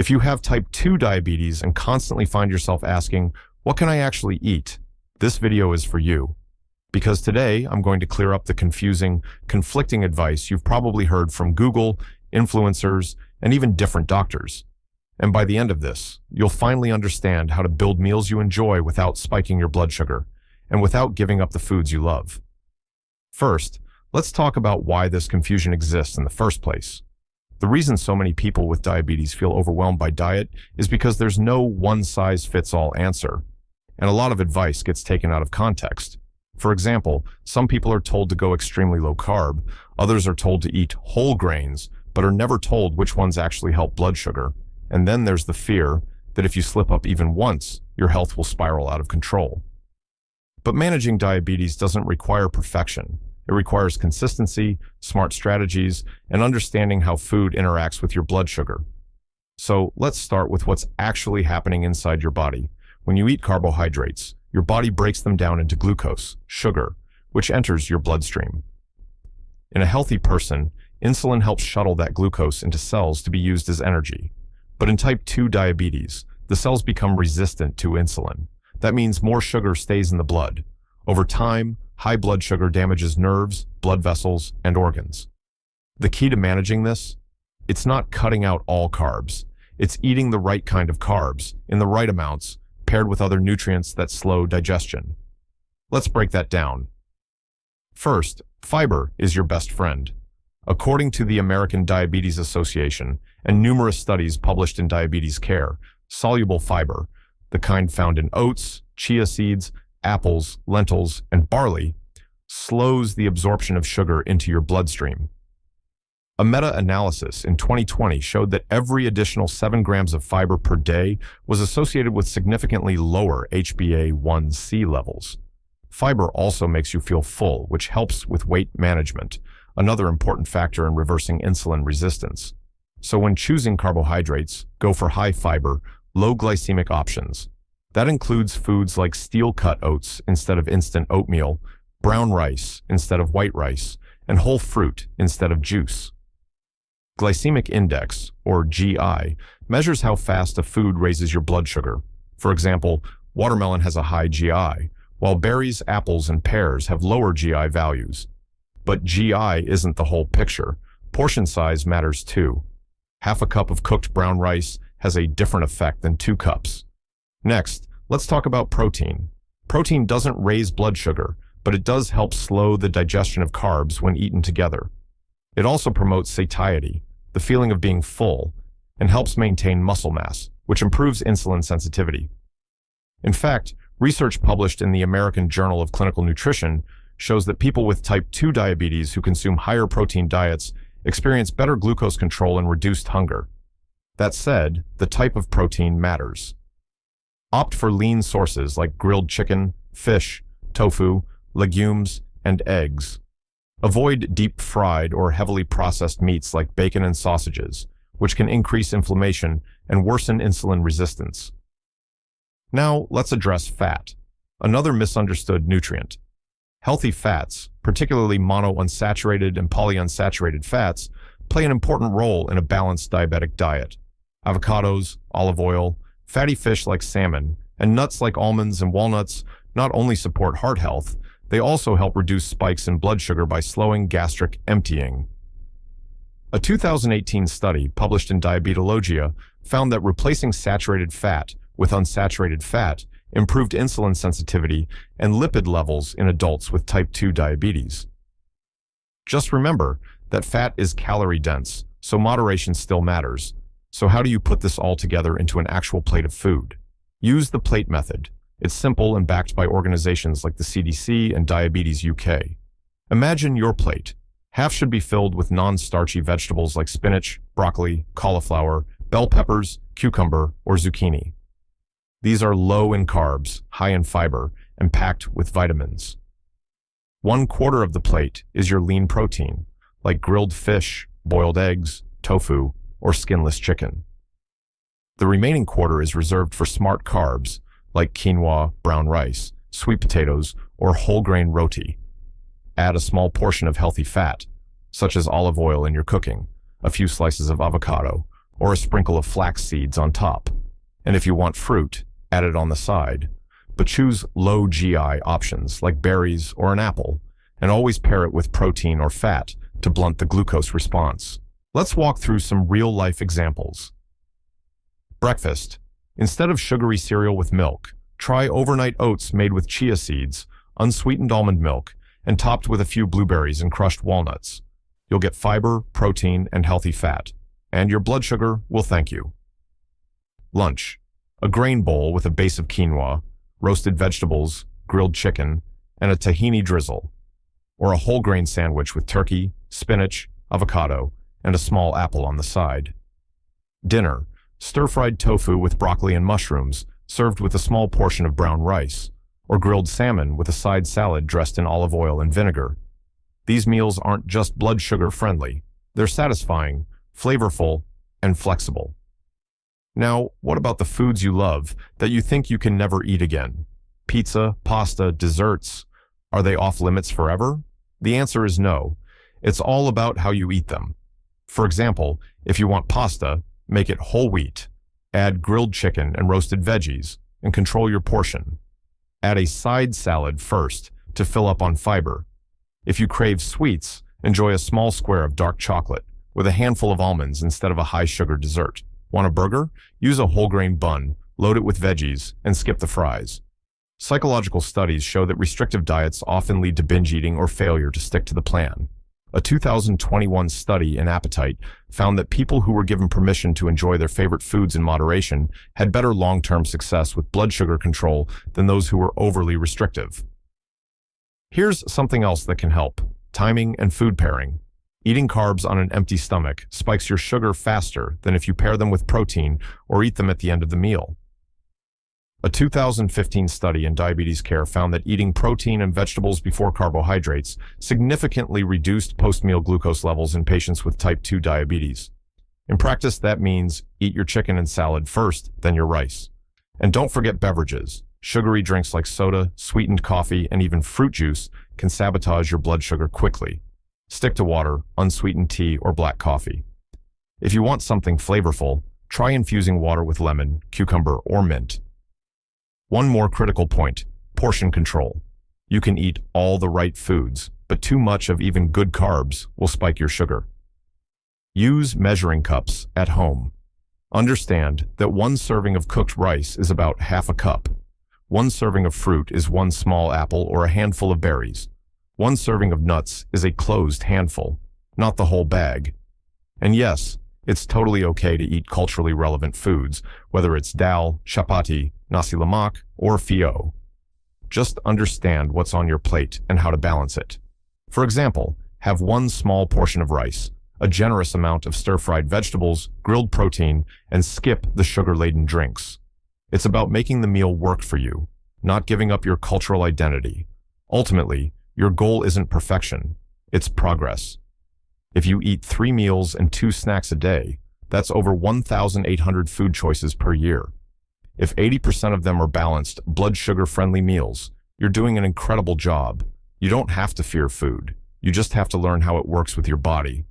If you have type 2 diabetes and constantly find yourself asking, what can I actually eat? This video is for you. Because today, I'm going to clear up the confusing, conflicting advice you've probably heard from Google, influencers, and even different doctors. And by the end of this, you'll finally understand how to build meals you enjoy without spiking your blood sugar, and without giving up the foods you love. First, let's talk about why this confusion exists in the first place. The reason so many people with diabetes feel overwhelmed by diet is because there's no one-size-fits-all answer, and a lot of advice gets taken out of context. For example, some people are told to go extremely low carb, others are told to eat whole grains, but are never told which ones actually help blood sugar. And then there's the fear that if you slip up even once, your health will spiral out of control. But managing diabetes doesn't require perfection. It requires consistency, smart strategies, and understanding how food interacts with your blood sugar. So let's start with what's actually happening inside your body. When you eat carbohydrates, your body breaks them down into glucose, sugar, which enters your bloodstream. In a healthy person, insulin helps shuttle that glucose into cells to be used as energy. But in type 2 diabetes, the cells become resistant to insulin. That means more sugar stays in the blood. Over time, high blood sugar damages nerves, blood vessels, and organs. The key to managing this? It's not cutting out all carbs. It's eating the right kind of carbs, in the right amounts, paired with other nutrients that slow digestion. Let's break that down. First, fiber is your best friend. According to the American Diabetes Association and numerous studies published in Diabetes Care, soluble fiber, the kind found in oats, chia seeds, apples, lentils, and barley, slows the absorption of sugar into your bloodstream. A meta-analysis in 2020 showed that every additional 7 grams of fiber per day was associated with significantly lower HbA1c levels. Fiber also makes you feel full, which helps with weight management, another important factor in reversing insulin resistance. So when choosing carbohydrates, go for high fiber, low glycemic options. That includes foods like steel-cut oats instead of instant oatmeal, brown rice instead of white rice, and whole fruit instead of juice. Glycemic index, or GI, measures how fast a food raises your blood sugar. For example, watermelon has a high GI, while berries, apples, and pears have lower GI values. But GI isn't the whole picture. Portion size matters too. Half a cup of cooked brown rice has a different effect than 2 cups. Next, let's talk about protein. Protein doesn't raise blood sugar, but it does help slow the digestion of carbs when eaten together. It also promotes satiety, the feeling of being full, and helps maintain muscle mass, which improves insulin sensitivity. In fact, research published in the American Journal of Clinical Nutrition shows that people with type 2 diabetes who consume higher protein diets experience better glucose control and reduced hunger. That said, the type of protein matters. Opt for lean sources like grilled chicken, fish, tofu, legumes, and eggs. Avoid deep-fried or heavily processed meats like bacon and sausages, which can increase inflammation and worsen insulin resistance. Now, let's address fat, another misunderstood nutrient. Healthy fats, particularly monounsaturated and polyunsaturated fats, play an important role in a balanced diabetic diet. Avocados, olive oil, fatty fish like salmon, and nuts like almonds and walnuts not only support heart health, they also help reduce spikes in blood sugar by slowing gastric emptying. A 2018 study published in Diabetologia found that replacing saturated fat with unsaturated fat improved insulin sensitivity and lipid levels in adults with type 2 diabetes. Just remember that fat is calorie-dense, so moderation still matters. So how do you put this all together into an actual plate of food? Use the plate method. It's simple and backed by organizations like the CDC and Diabetes UK. Imagine your plate. Half should be filled with non-starchy vegetables like spinach, broccoli, cauliflower, bell peppers, cucumber, or zucchini. These are low in carbs, high in fiber, and packed with vitamins. 1/4 of the plate is your lean protein, like grilled fish, boiled eggs, tofu, or skinless chicken. The remaining quarter is reserved for smart carbs, like quinoa, brown rice, sweet potatoes, or whole grain roti. Add a small portion of healthy fat, such as olive oil in your cooking, a few slices of avocado, or a sprinkle of flax seeds on top. And if you want fruit, add it on the side. But choose low GI options like berries or an apple, and always pair it with protein or fat to blunt the glucose response. Let's walk through some real-life examples. Breakfast. Instead of sugary cereal with milk, try overnight oats made with chia seeds, unsweetened almond milk, and topped with a few blueberries and crushed walnuts. You'll get fiber, protein, and healthy fat, and your blood sugar will thank you. Lunch. A grain bowl with a base of quinoa, roasted vegetables, grilled chicken, and a tahini drizzle, or a whole grain sandwich with turkey, spinach, avocado, and a small apple on the side. Dinner. Stir-fried tofu with broccoli and mushrooms, served with a small portion of brown rice, or grilled salmon with a side salad dressed in olive oil and vinegar. These meals aren't just blood sugar friendly. They're satisfying, flavorful, and flexible. Now, what about the foods you love that you think you can never eat again? Pizza, pasta, desserts, are they off limits forever? The answer is no. It's all about how you eat them. For example, if you want pasta, make it whole wheat. Add grilled chicken and roasted veggies, and control your portion. Add a side salad first to fill up on fiber. If you crave sweets, enjoy a small square of dark chocolate with a handful of almonds instead of a high-sugar dessert. Want a burger? Use a whole-grain bun, load it with veggies, and skip the fries. Psychological studies show that restrictive diets often lead to binge eating or failure to stick to the plan. A 2021 study in Appetite found that people who were given permission to enjoy their favorite foods in moderation had better long-term success with blood sugar control than those who were overly restrictive. Here's something else that can help: timing and food pairing. Eating carbs on an empty stomach spikes your sugar faster than if you pair them with protein or eat them at the end of the meal. A 2015 study in diabetes care found that eating protein and vegetables before carbohydrates significantly reduced post-meal glucose levels in patients with type 2 diabetes. In practice, that means eat your chicken and salad first, then your rice. And don't forget beverages. Sugary drinks like soda, sweetened coffee, and even fruit juice can sabotage your blood sugar quickly. Stick to water, unsweetened tea, or black coffee. If you want something flavorful, try infusing water with lemon, cucumber, or mint. One more critical point: portion control. You can eat all the right foods, but too much of even good carbs will spike your sugar. Use measuring cups at home. Understand that one serving of cooked rice is about half a cup. One serving of fruit is one small apple or a handful of berries. One serving of nuts is a closed handful, not the whole bag. And yes, it's totally okay to eat culturally relevant foods, whether it's dal, chapati, nasi lemak, or pho. Just understand what's on your plate and how to balance it. For example, have one small portion of rice, a generous amount of stir-fried vegetables, grilled protein, and skip the sugar-laden drinks. It's about making the meal work for you, not giving up your cultural identity. Ultimately, your goal isn't perfection, it's progress. If you eat 3 meals and 2 snacks a day, that's over 1,800 food choices per year. If 80% of them are balanced, blood sugar-friendly meals, you're doing an incredible job. You don't have to fear food. You just have to learn how it works with your body.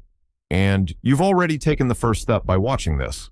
And you've already taken the first step by watching this.